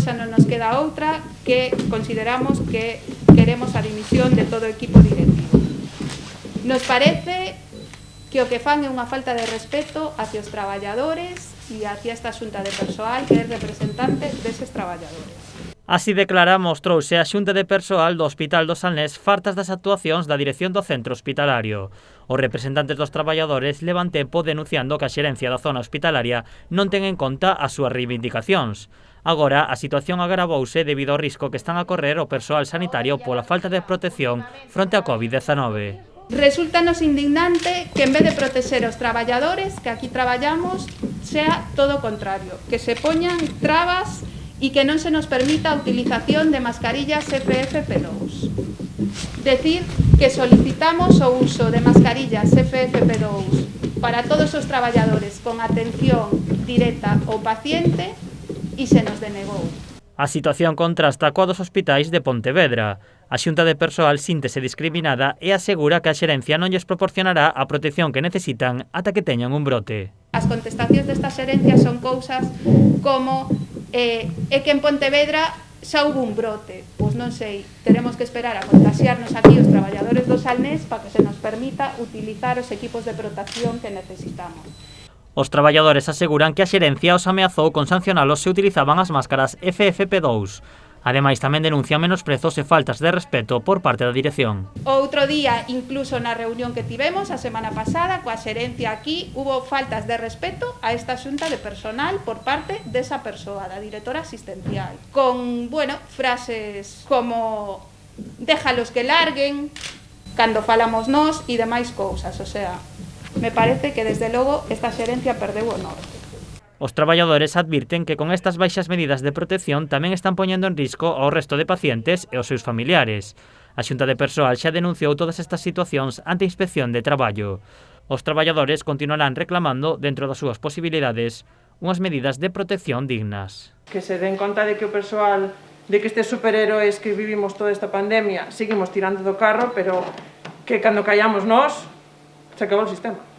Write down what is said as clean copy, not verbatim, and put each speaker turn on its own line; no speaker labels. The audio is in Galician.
xa non nos queda outra que consideramos que queremos a dimisión de todo o equipo directivo. Nos parece que o que fan é unha falta de respeto hacia os traballadores e hacia esta xunta de persoal que é representante deses traballadores.
Así declara mostrouse a xunta de persoal do Hospital do Salnés fartas das actuacións da dirección do centro hospitalario. Os representantes dos traballadores levan tempo denunciando que a xerencia da zona hospitalaria non ten en conta as súas reivindicacións. Agora, a situación agravouse debido ao risco que están a correr o persoal sanitario pola falta de protección fronte á COVID-19.
Resúltanos indignante que en vez de proteger os traballadores que aquí traballamos sea todo o contrario, que se poñan trabas e que non se nos permita a utilización de mascarillas FFP2. Decir que solicitamos o uso de mascarillas FFP2 para todos os traballadores con atención directa ao paciente e se nos denegou.
A situación contrasta coa dos hospitais de Pontevedra. A xunta de persoal síntese discriminada e asegura que a xerencia non lles proporcionará a protección que necesitan ata que teñan un brote.
As contestacións desta xerencia son cousas como é que en Pontevedra xa hubo un brote. Pois non sei, teremos que esperar a contaxiarnos aquí os traballadores do Salnés para que se nos permita utilizar os equipos de protección que necesitamos.
Os traballadores aseguran que a xerencia os ameazou con sancionalos se utilizaban as máscaras FFP2. Ademais, tamén denuncian menosprezos e faltas de respeto por parte da dirección.
Outro día, incluso na reunión que tivemos a semana pasada coa xerencia aquí, hubo faltas de respeto a esta xunta de personal por parte desa persoa, da directora asistencial. Con, frases como déjalos que larguen, cando falamos nós e demais cousas. O sea, me parece que desde logo esta xerencia perdeu o norte.
Os traballadores advirten que con estas baixas medidas de protección tamén están poñendo en risco ao resto de pacientes e aos seus familiares. A xunta de persoal xa denunciou todas estas situacións ante a Inspección de Traballo. Os traballadores continuarán reclamando, dentro das súas posibilidades, unhas medidas de protección dignas.
Que se den conta de que o persoal, de que estes superhéroes que vivimos toda esta pandemia, seguimos tirando do carro, pero que cando callamos nós, se acabou o sistema.